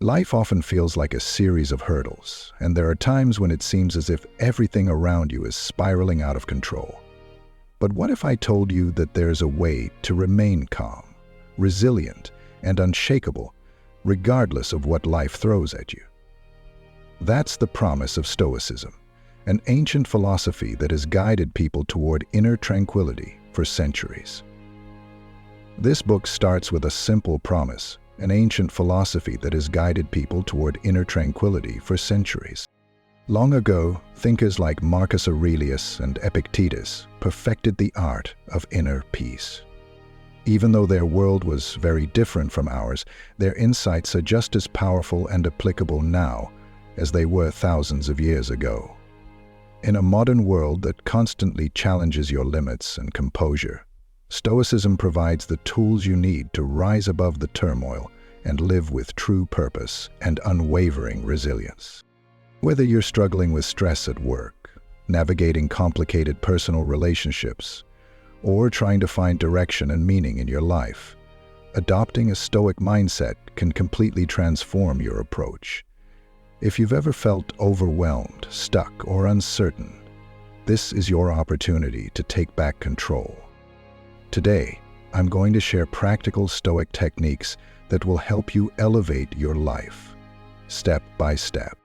Life often feels like a series of hurdles, and there are times when it seems as if everything around you is spiraling out of control. But what if I told you that there's a way to remain calm, resilient, and unshakable, regardless of what life throws at you? That's the promise of Stoicism, an ancient philosophy that has guided people toward inner tranquility for centuries. This book starts with a simple promise, an ancient philosophy that has guided people toward inner tranquility for centuries. Long ago, thinkers like Marcus Aurelius and Epictetus perfected the art of inner peace. Even though their world was very different from ours, their insights are just as powerful and applicable now as they were thousands of years ago. In a modern world that constantly challenges your limits and composure, Stoicism provides the tools you need to rise above the turmoil and live with true purpose and unwavering resilience. Whether you're struggling with stress at work, navigating complicated personal relationships, or trying to find direction and meaning in your life, adopting a Stoic mindset can completely transform your approach. If you've ever felt overwhelmed, stuck, or uncertain, this is your opportunity to take back control. Today, I'm going to share practical Stoic techniques that will help you elevate your life, step by step.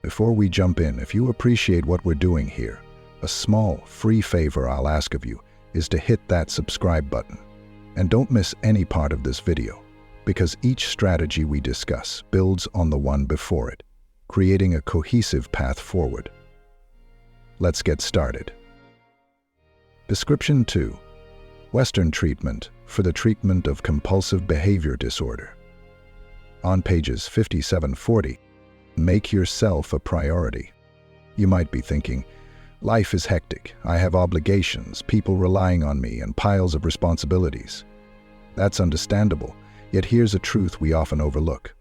Before we jump in, if you appreciate what we're doing here, a small, free favor I'll ask of you is to hit that subscribe button. And don't miss any part of this video, because each strategy we discuss builds on the one before it, creating a cohesive path forward. Let's get started. Description 2. Western treatment for the treatment of compulsive behavior disorder. On pages 57-40, make yourself a priority. You might be thinking, life is hectic, I have obligations, people relying on me, and piles of responsibilities. That's understandable, yet here's a truth we often overlook.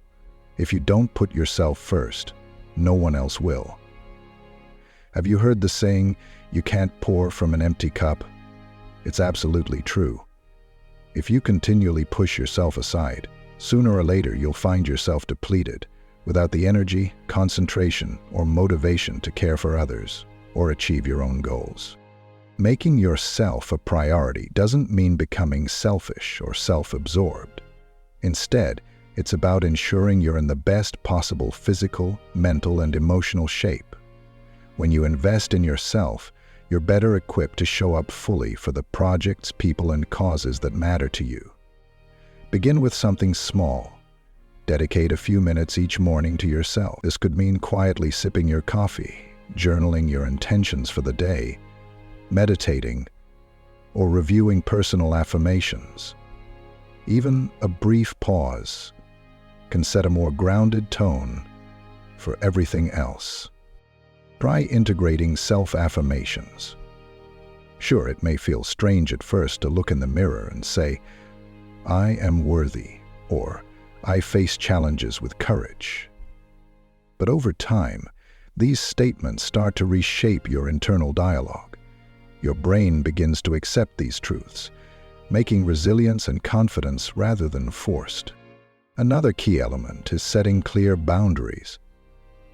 If you don't put yourself first, no one else will. Have you heard the saying, you can't pour from an empty cup? It's absolutely true. If you continually push yourself aside, sooner or later you'll find yourself depleted, without the energy, concentration, or motivation to care for others or achieve your own goals. Making yourself a priority doesn't mean becoming selfish or self-absorbed. Instead, it's about ensuring you're in the best possible physical, mental, and emotional shape. When you invest in yourself, you're better equipped to show up fully for the projects, people, and causes that matter to you. Begin with something small. Dedicate a few minutes each morning to yourself. This could mean quietly sipping your coffee, journaling your intentions for the day, meditating, or reviewing personal affirmations. Even a brief pause can set a more grounded tone for everything else. Try integrating self-affirmations. Sure, it may feel strange at first to look in the mirror and say, I am worthy, or I face challenges with courage. But over time, these statements start to reshape your internal dialogue. Your brain begins to accept these truths, making resilience and confidence rather than forced. Another key element is setting clear boundaries.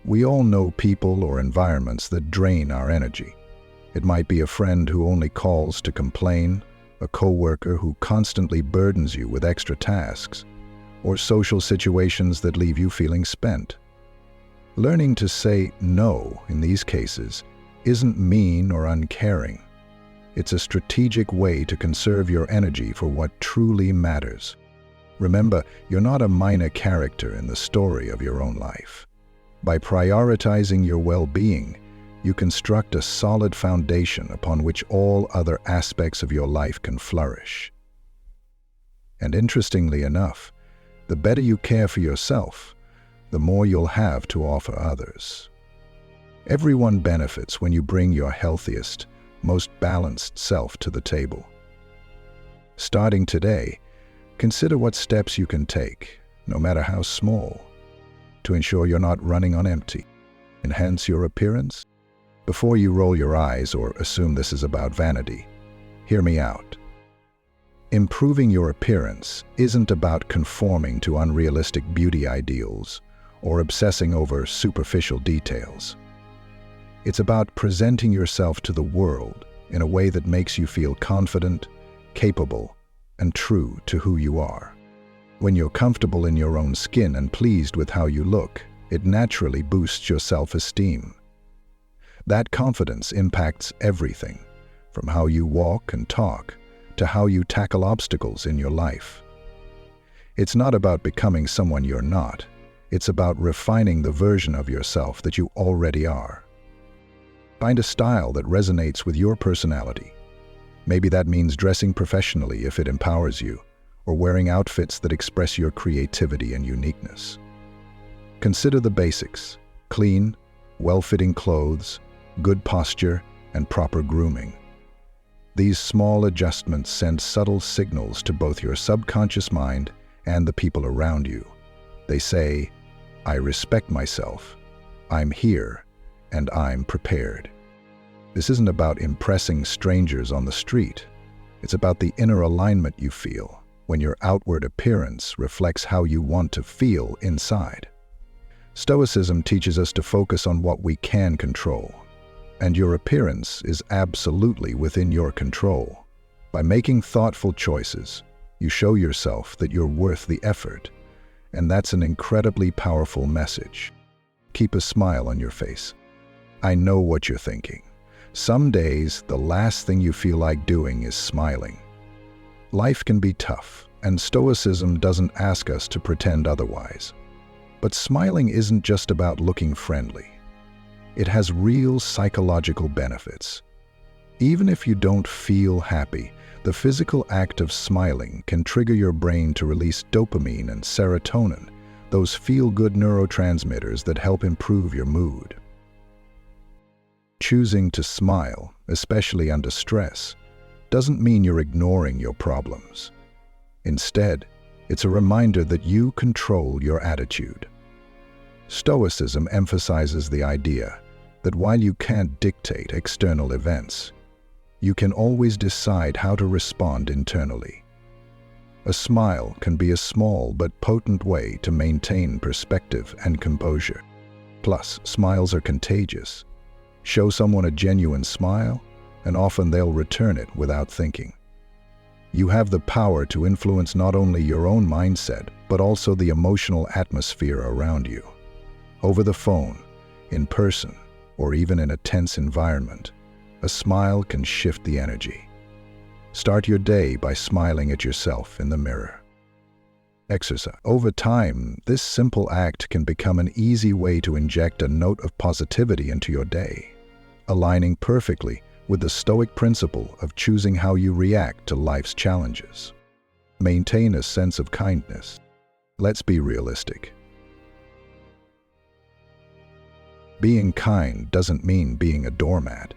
We all know people or environments that drain our energy. It might be a friend who only calls to complain, a coworker who constantly burdens you with extra tasks, or social situations that leave you feeling spent. Learning to say no in these cases isn't mean or uncaring. It's a strategic way to conserve your energy for what truly matters. Remember, you're not a minor character in the story of your own life. By prioritizing your well-being, you construct a solid foundation upon which all other aspects of your life can flourish. And interestingly enough, the better you care for yourself, the more you'll have to offer others. Everyone benefits when you bring your healthiest, most balanced self to the table. Starting today, consider what steps you can take, no matter how small, to ensure you're not running on empty. Enhance your appearance? Before you roll your eyes or assume this is about vanity, hear me out. Improving your appearance isn't about conforming to unrealistic beauty ideals or obsessing over superficial details. It's about presenting yourself to the world in a way that makes you feel confident, capable, and true to who you are. When you're comfortable in your own skin and pleased with how you look, it naturally boosts your self-esteem. That confidence impacts everything, from how you walk and talk to how you tackle obstacles in your life. It's not about becoming someone you're not. It's about refining the version of yourself that you already are. Find a style that resonates with your personality. Maybe that means dressing professionally if it empowers you, or wearing outfits that express your creativity and uniqueness. Consider the basics: clean, well-fitting clothes, good posture, and proper grooming. These small adjustments send subtle signals to both your subconscious mind and the people around you. They say, "I respect myself, I'm here, and I'm prepared." This isn't about impressing strangers on the street. It's about the inner alignment you feel when your outward appearance reflects how you want to feel inside. Stoicism teaches us to focus on what we can control, and your appearance is absolutely within your control. By making thoughtful choices, you show yourself that you're worth the effort, and that's an incredibly powerful message. Keep a smile on your face. I know what you're thinking. Some days, the last thing you feel like doing is smiling. Life can be tough, and Stoicism doesn't ask us to pretend otherwise. But smiling isn't just about looking friendly. It has real psychological benefits. Even if you don't feel happy, the physical act of smiling can trigger your brain to release dopamine and serotonin, those feel-good neurotransmitters that help improve your mood. Choosing to smile, especially under stress, doesn't mean you're ignoring your problems. Instead, it's a reminder that you control your attitude. Stoicism emphasizes the idea that while you can't dictate external events, you can always decide how to respond internally. A smile can be a small but potent way to maintain perspective and composure. Plus, smiles are contagious. Show someone a genuine smile, and often they'll return it without thinking. You have the power to influence not only your own mindset, but also the emotional atmosphere around you. Over the phone, in person, or even in a tense environment, a smile can shift the energy. Start your day by smiling at yourself in the mirror. Exercise. Over time, this simple act can become an easy way to inject a note of positivity into your day, aligning perfectly with the Stoic principle of choosing how you react to life's challenges. Maintain a sense of kindness. Let's be realistic. Being kind doesn't mean being a doormat.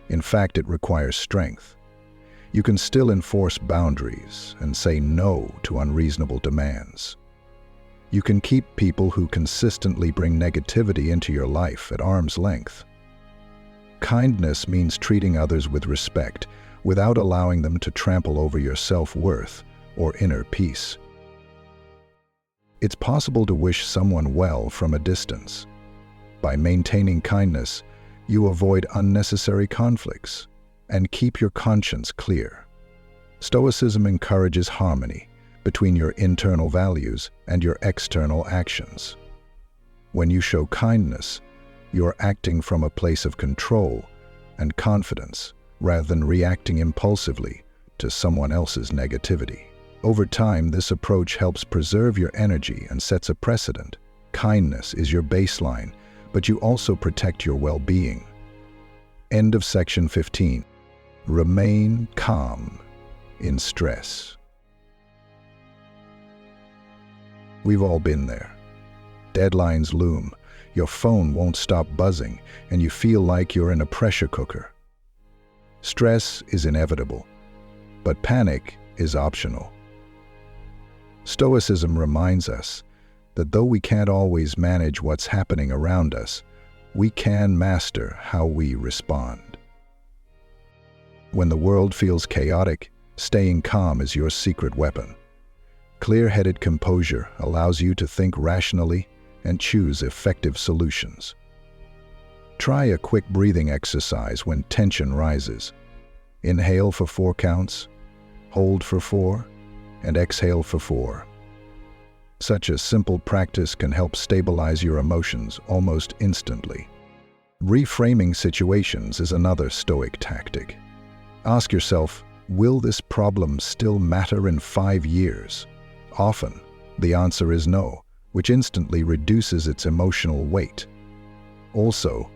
In fact, it requires strength. You can still enforce boundaries and say no to unreasonable demands. You can keep people who consistently bring negativity into your life at arm's length. Kindness means treating others with respect without allowing them to trample over your self-worth or inner peace. It's possible to wish someone well from a distance. By maintaining kindness, you avoid unnecessary conflicts and keep your conscience clear. Stoicism encourages harmony between your internal values and your external actions. When you show kindness, you're acting from a place of control and confidence rather than reacting impulsively to someone else's negativity. Over time, this approach helps preserve your energy and sets a precedent. Kindness is your baseline, but you also protect your well-being. End of section 15. Remain calm in stress. We've all been there. Deadlines loom, your phone won't stop buzzing, and you feel like you're in a pressure cooker. Stress is inevitable, but panic is optional. Stoicism reminds us that though we can't always manage what's happening around us, we can master how we respond. When the world feels chaotic, staying calm is your secret weapon. Clear-headed composure allows you to think rationally and choose effective solutions. Try a quick breathing exercise when tension rises. Inhale for 4 counts, hold for 4, and exhale for 4. Such a simple practice can help stabilize your emotions almost instantly. Reframing situations is another Stoic tactic. Ask yourself, will this problem still matter in 5 years? Often, the answer is no, which instantly reduces its emotional weight. Also,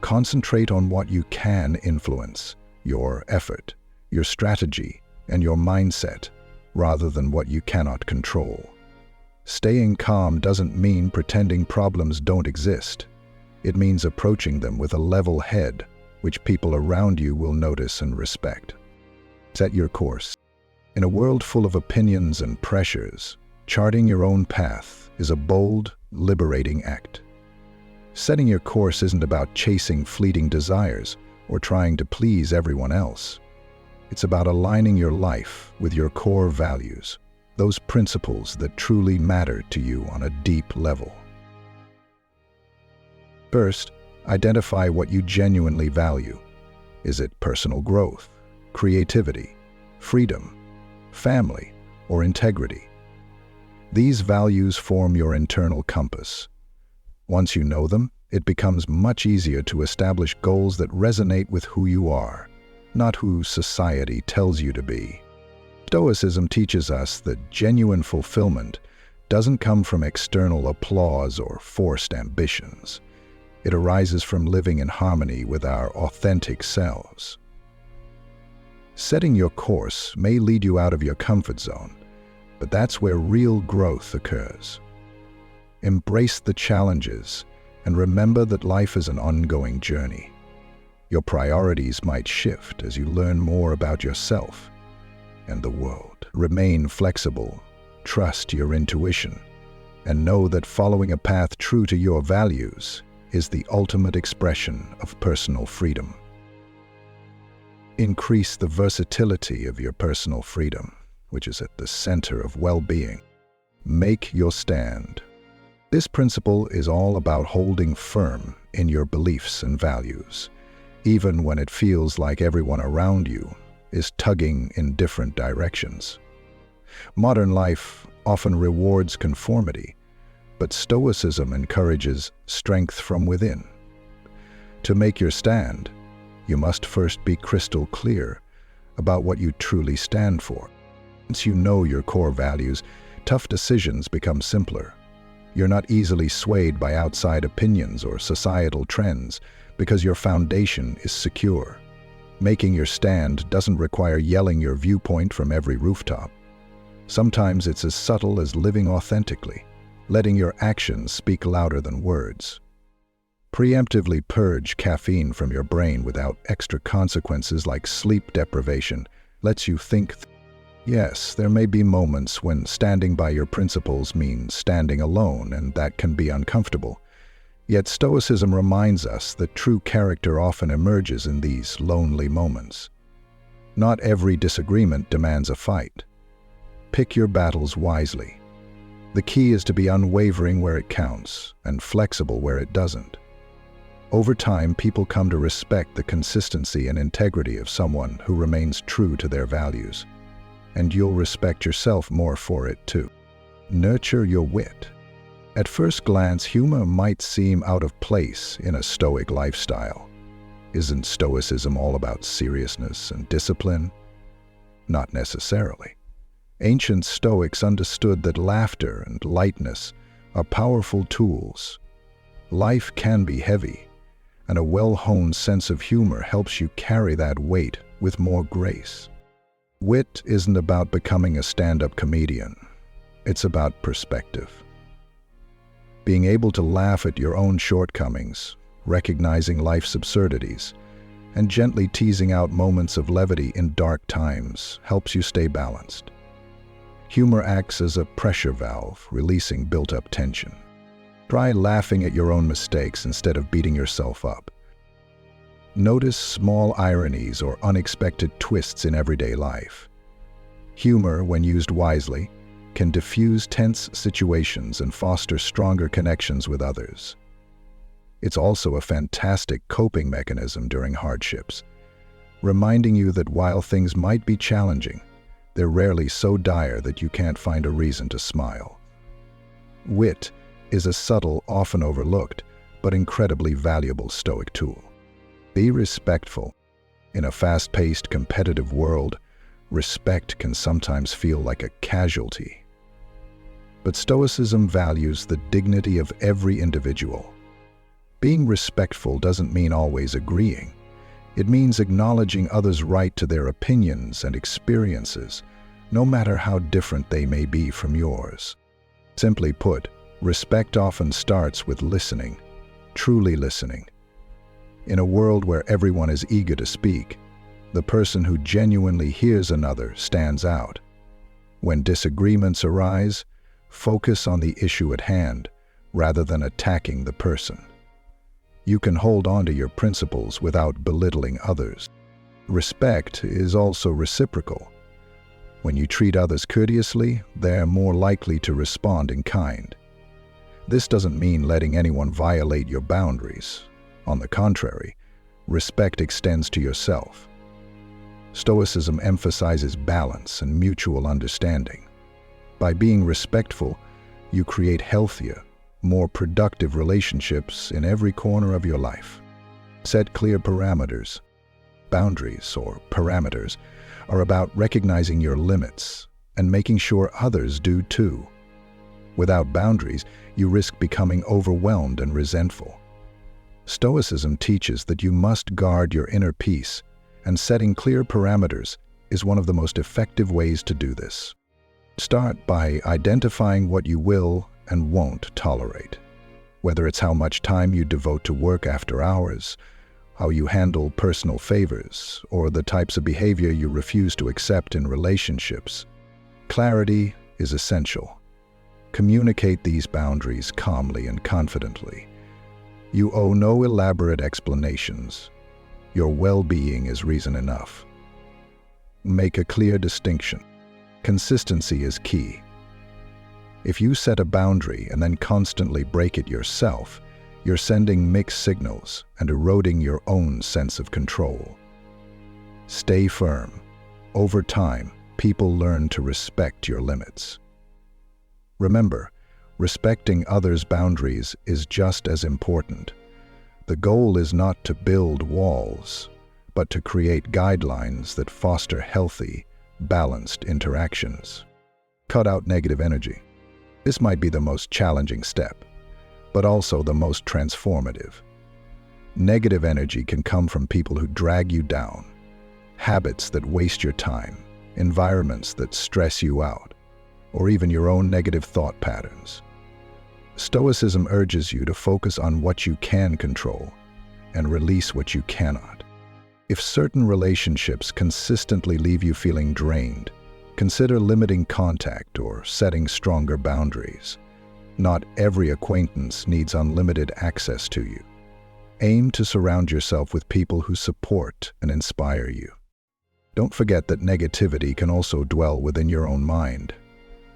concentrate on what you can influence, your effort, your strategy, and your mindset, rather than what you cannot control. Staying calm doesn't mean pretending problems don't exist. It means approaching them with a level head, which people around you will notice and respect. Set your course. In a world full of opinions and pressures, charting your own path is a bold, liberating act. Setting your course isn't about chasing fleeting desires or trying to please everyone else. It's about aligning your life with your core values, those principles that truly matter to you on a deep level. First, identify what you genuinely value. Is it personal growth, creativity, freedom, family, or integrity? These values form your internal compass. Once you know them, it becomes much easier to establish goals that resonate with who you are, not who society tells you to be. Stoicism teaches us that genuine fulfillment doesn't come from external applause or forced ambitions. It arises from living in harmony with our authentic selves. Setting your course may lead you out of your comfort zone, but that's where real growth occurs. Embrace the challenges and remember that life is an ongoing journey. Your priorities might shift as you learn more about yourself and the world. Remain flexible, trust your intuition, and know that following a path true to your values is the ultimate expression of personal freedom. Increase the versatility of your personal freedom, which is at the center of well-being. Make your stand. This principle is all about holding firm in your beliefs and values, even when it feels like everyone around you is tugging in different directions. Modern life often rewards conformity, but Stoicism encourages strength from within. To make your stand, you must first be crystal clear about what you truly stand for. Once you know your core values, tough decisions become simpler. You're not easily swayed by outside opinions or societal trends because your foundation is secure. Making your stand doesn't require yelling your viewpoint from every rooftop. Sometimes it's as subtle as living authentically, letting your actions speak louder than words. Preemptively purge caffeine from your brain without extra consequences like sleep deprivation lets you think. Yes, there may be moments when standing by your principles means standing alone, and that can be uncomfortable. Yet Stoicism reminds us that true character often emerges in these lonely moments. Not every disagreement demands a fight. Pick your battles wisely. The key is to be unwavering where it counts and flexible where it doesn't. Over time, people come to respect the consistency and integrity of someone who remains true to their values. And you'll respect yourself more for it too. Nurture your wit. At first glance, humor might seem out of place in a Stoic lifestyle. Isn't Stoicism all about seriousness and discipline? Not necessarily. Ancient Stoics understood that laughter and lightness are powerful tools. Life can be heavy, and a well-honed sense of humor helps you carry that weight with more grace. Wit isn't about becoming a stand-up comedian. It's about perspective. Being able to laugh at your own shortcomings, recognizing life's absurdities, and gently teasing out moments of levity in dark times helps you stay balanced. Humor acts as a pressure valve, releasing built-up tension. Try laughing at your own mistakes instead of beating yourself up. Notice small ironies or unexpected twists in everyday life. Humor, when used wisely, can diffuse tense situations and foster stronger connections with others. It's also a fantastic coping mechanism during hardships, reminding you that while things might be challenging, they're rarely so dire that you can't find a reason to smile. Wit is a subtle, often overlooked, but incredibly valuable Stoic tool. Be respectful. In a fast-paced, competitive world, respect can sometimes feel like a casualty. But Stoicism values the dignity of every individual. Being respectful doesn't mean always agreeing. It means acknowledging others' right to their opinions and experiences, no matter how different they may be from yours. Simply put, respect often starts with listening, truly listening. In a world where everyone is eager to speak, the person who genuinely hears another stands out. When disagreements arise, focus on the issue at hand rather than attacking the person. You can hold on to your principles without belittling others. Respect is also reciprocal. When you treat others courteously, they're more likely to respond in kind. This doesn't mean letting anyone violate your boundaries. On the contrary, respect extends to yourself. Stoicism emphasizes balance and mutual understanding. By being respectful, you create healthier, more productive relationships in every corner of your life. Set clear parameters. Boundaries, or parameters, are about recognizing your limits and making sure others do too. Without boundaries, you risk becoming overwhelmed and resentful. Stoicism teaches that you must guard your inner peace, and setting clear parameters is one of the most effective ways to do this. Start by identifying what you will and won't tolerate, whether it's how much time you devote to work after hours, how you handle personal favors, or the types of behavior you refuse to accept in relationships. Clarity is essential. Communicate these boundaries calmly and confidently. You owe no elaborate explanations. Your well-being is reason enough. Make a clear distinction. Consistency is key. If you set a boundary and then constantly break it yourself, you're sending mixed signals and eroding your own sense of control. Stay firm. Over time, people learn to respect your limits. Remember, respecting others' boundaries is just as important. The goal is not to build walls, but to create guidelines that foster healthy, balanced interactions. Cut out negative energy. This might be the most challenging step, but also the most transformative. Negative energy can come from people who drag you down, habits that waste your time, environments that stress you out, or even your own negative thought patterns. Stoicism urges you to focus on what you can control and release what you cannot. If certain relationships consistently leave you feeling drained, consider limiting contact or setting stronger boundaries. Not every acquaintance needs unlimited access to you. Aim to surround yourself with people who support and inspire you. Don't forget that negativity can also dwell within your own mind.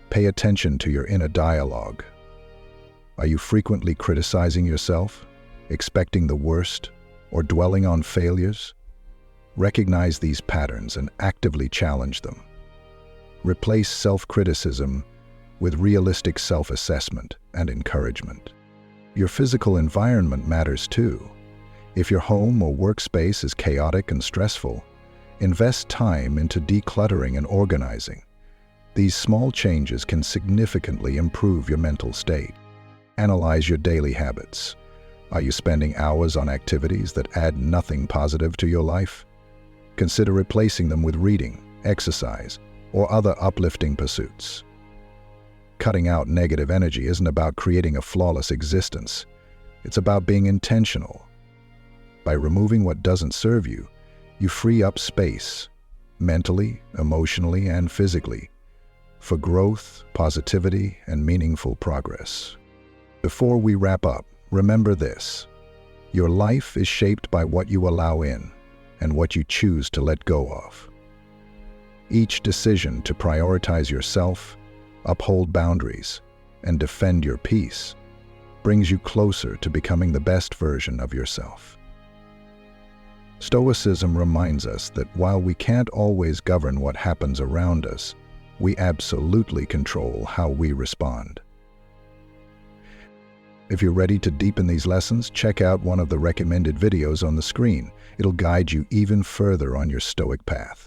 Pay attention to your inner dialogue. Are you frequently criticizing yourself, expecting the worst, or dwelling on failures? Recognize these patterns and actively challenge them. Replace self-criticism with realistic self-assessment and encouragement. Your physical environment matters too. If your home or workspace is chaotic and stressful, invest time into decluttering and organizing. These small changes can significantly improve your mental state. Analyze your daily habits. Are you spending hours on activities that add nothing positive to your life? Consider replacing them with reading, exercise, or other uplifting pursuits. Cutting out negative energy isn't about creating a flawless existence. It's about being intentional. By removing what doesn't serve you, you free up space, mentally, emotionally, and physically, for growth, positivity, and meaningful progress. Before we wrap up, remember this: your life is shaped by what you allow in and what you choose to let go of. Each decision to prioritize yourself, uphold boundaries, and defend your peace brings you closer to becoming the best version of yourself. Stoicism reminds us that while we can't always govern what happens around us, we absolutely control how we respond. If you're ready to deepen these lessons, check out one of the recommended videos on the screen. It'll guide you even further on your Stoic path.